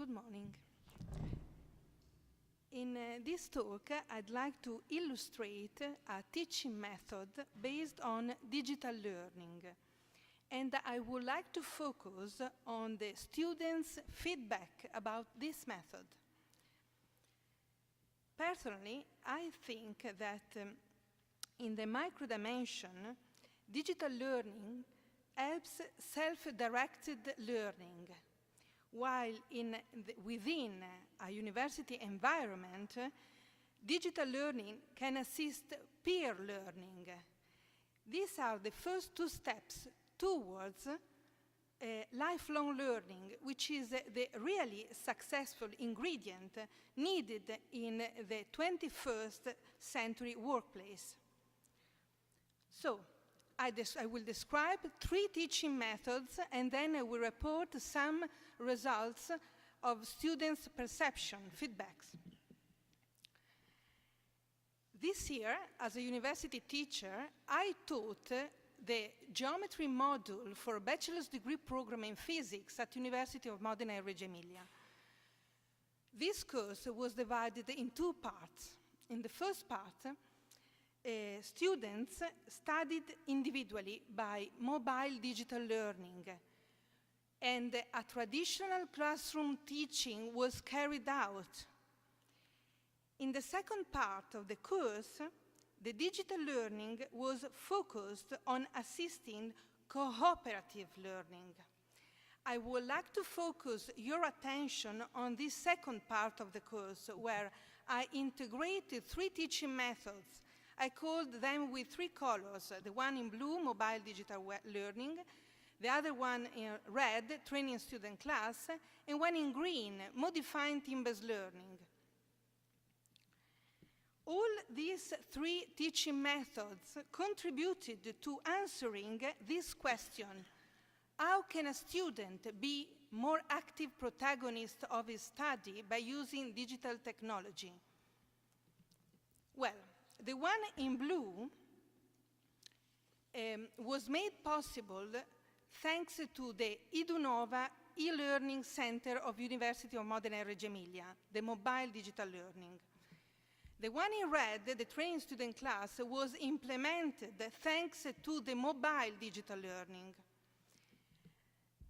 Good morning. In this talk, I'd like to illustrate a teaching method based on digital learning. And I would like to focus on the students' feedback about this method. Personally, I think that in the micro dimension, digital learning helps self-directed learning, while within a university environment, digital learning can assist peer learning. These are the first two steps towards lifelong learning, which is the really successful ingredient needed in the 21st century workplace. So, I will describe 3 teaching methods, and then I will report some results of students' perception, feedbacks. This year, as a university teacher, I taught the geometry module for a bachelor's degree program in physics at University of Modena and Reggio Emilia. This course was divided in 2 parts. In the first part, students studied individually by mobile digital learning, and a traditional classroom teaching was carried out. In the second part of the course, the digital learning was focused on assisting cooperative learning. I would like to focus your attention on this second part of the course, where I integrated 3 teaching methods. I called them with 3 colors: the one in blue, mobile digital learning, the other one in red, training student class, and one in green, modifying team-based learning. All these 3 teaching methods contributed to answering this question: how can a student be more active protagonist of his study by using digital technology? Well, the one in blue was made possible thanks to the Idunova e-learning center of University of Modena and Reggio Emilia, the mobile digital learning. The one in red, the training student class, was implemented thanks to the mobile digital learning.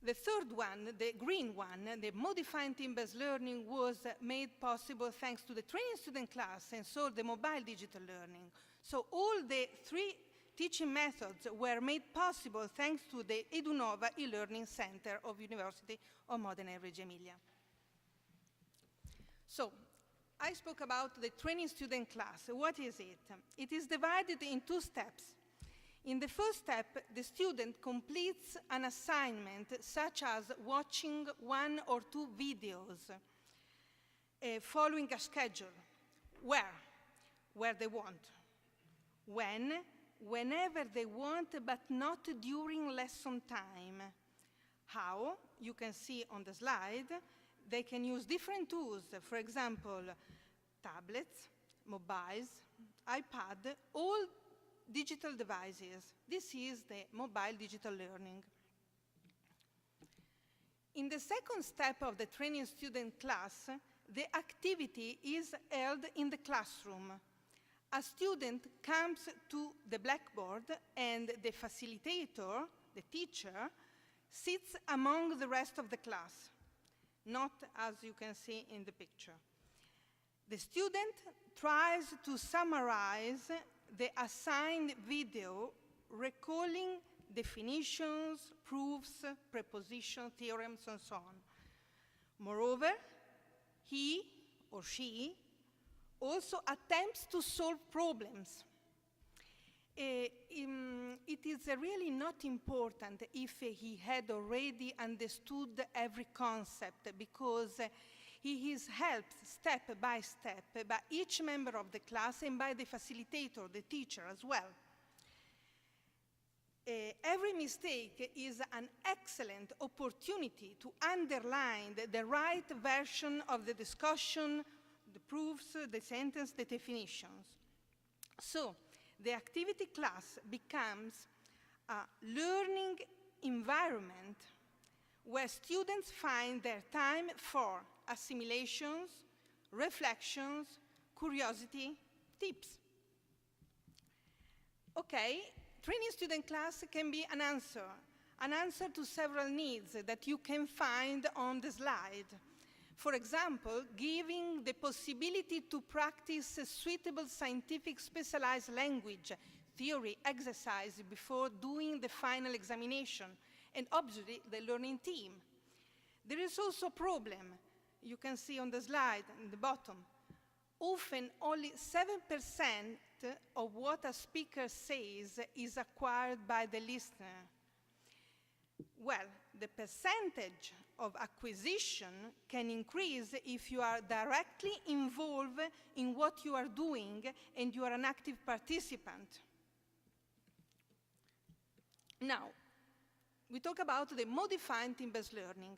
The third one, the green one, the modifying team-based learning, was made possible thanks to the training student class, and so the mobile digital learning. So all the 3 teaching methods were made possible thanks to the Idunova e-learning center of University of Modena and Reggio Emilia. So, I spoke about the training student class. What is it? It is divided in 2 steps. In the first step, the student completes an assignment, such as watching 1 or 2 videos, following a schedule. Where they want. Whenever they want, but not during lesson time. How? You can see on the slide. They can use different tools, for example, tablets, mobiles, iPad, all digital devices. This is the mobile digital learning. In the second step of the training student class, the activity is held in the classroom. A student comes to the blackboard, and the facilitator, the teacher, sits among the rest of the class, not as you can see in the picture. The student tries to summarize the assigned video, recalling definitions, proofs, prepositions, theorems, and so on. Moreover, he or she also attempts to solve problems. It is really not important if he had already understood every concept, because he is helped step by step by each member of the class and by the facilitator, the teacher as well. Every mistake is an excellent opportunity to underline the right version of the discussion, the proofs, the sentence, the definitions. So, the activity class becomes a learning environment where students find their time for assimilations, reflections, curiosity, tips. Okay, training student class can be an answer to several needs that you can find on the slide. For example, giving the possibility to practice a suitable scientific specialized language, theory, exercise before doing the final examination, and obviously the learning team. There is also a problem, you can see on the slide in the bottom. Often only 7% of what a speaker says is acquired by the listener. Well, the percentage of acquisition can increase if you are directly involved in what you are doing and you are an active participant. Now, we talk about the modified team-based learning.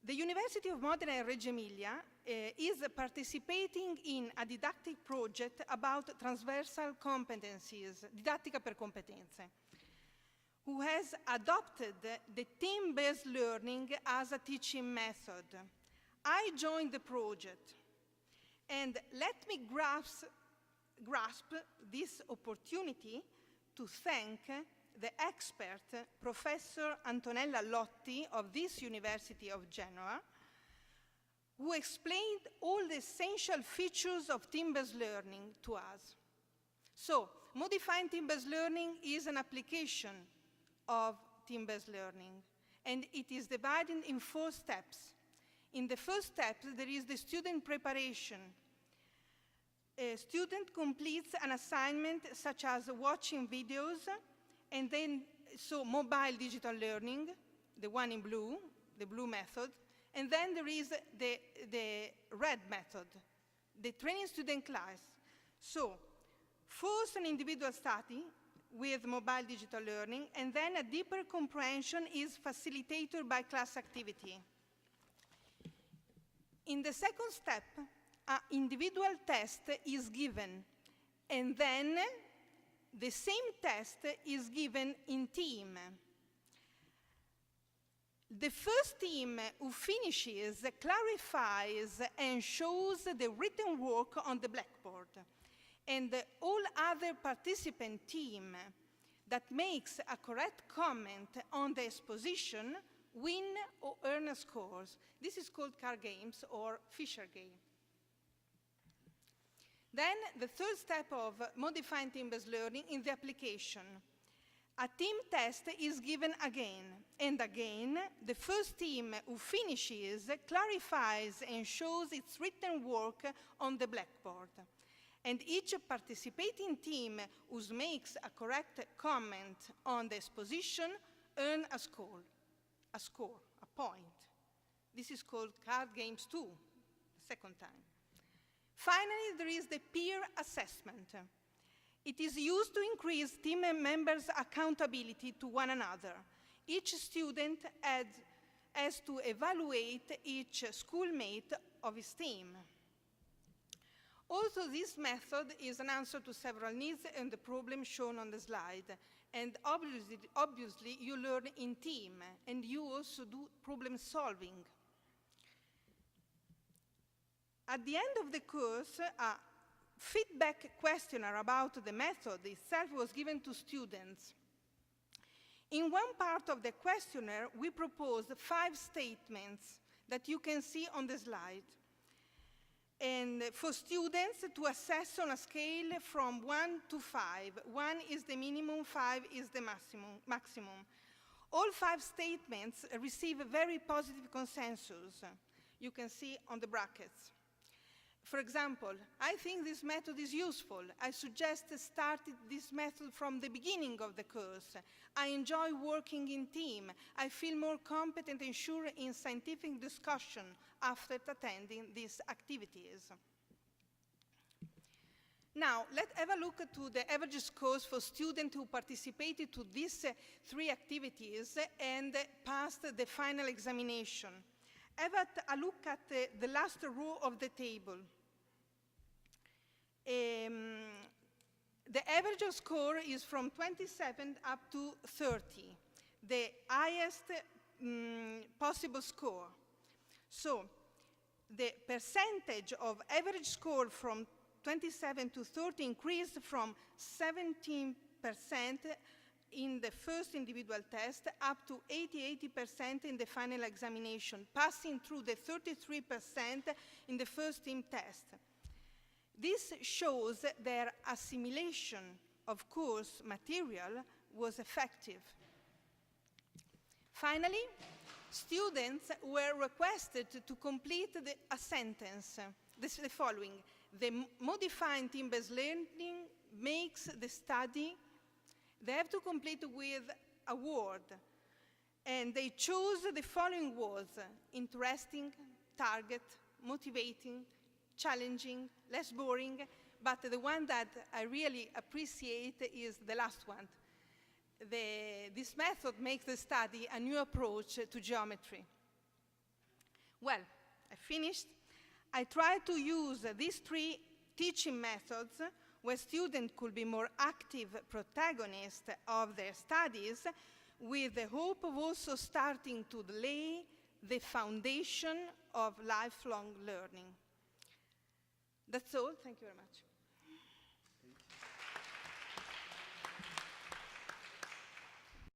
The University of Modena and Reggio Emilia is participating in a didactic project about transversal competencies, didattica per competenze, who has adopted the team-based learning as a teaching method. I joined the project, and let me grasp this opportunity to thank the expert, Professor Antonella Lotti of this University of Genoa, who explained all the essential features of team-based learning to us. So, modified team-based learning is an application of team-based learning, and it is divided in 4 steps. In the first step, there is the student preparation. A student completes an assignment such as watching videos, and then, so mobile digital learning, the one in blue, the blue method, and then there is the red method, the training student class. So, first an individual study with mobile digital learning, and then a deeper comprehension is facilitated by class activity. In the second step, an individual test is given, and then the same test is given in team. The first team who finishes clarifies and shows the written work on the blackboard, and all other participant team that makes a correct comment on the exposition win or earn scores. This is called card games or Fisher game. Then the third step of modified team-based learning in the application. A team test is given again, and again, the first team who finishes clarifies and shows its written work on the blackboard. And each participating team who makes a correct comment on the exposition earn a score, a point. This is called card games 2, the second time. Finally, there is the peer assessment. It is used to increase team members' accountability to one another. Each student has to evaluate each schoolmate of his team. Also, this method is an answer to several needs and the problems shown on the slide. And obviously, you learn in team, and you also do problem solving. At the end of the course, a feedback questionnaire about the method itself was given to students. In one part of the questionnaire, we proposed 5 statements that you can see on the slide. And for students to assess on a scale from 1 to 5. 1 is the minimum, 5 is the maximum. All 5 statements receive a very positive consensus. You can see on the brackets. For example, I think this method is useful. I suggest starting this method from the beginning of the course. I enjoy working in team. I feel more competent and sure in scientific discussion after attending these activities. Now, let's have a look to the average scores for students who participated to these 3 activities and passed the final examination. Have a look at the last row of the table. The average score is from 27 up to 30, the highest possible score. So, the percentage of average score from 27 to 30 increased from 17% in the first individual test up to 80% in the final examination, passing through the 33% in the first team test. This shows their assimilation of course material was effective. Finally, students were requested to complete a sentence, the following: the modifying team-based learning makes the study. They have to complete with a word, and they chose the following words: interesting, target, motivating, challenging, less boring, but the one that I really appreciate is the last one. This method makes the study a new approach to geometry. Well, I finished. I tried to use these three teaching methods where students could be more active protagonists of their studies, with the hope of also starting to lay the foundation of lifelong learning. That's all. Thank you very much.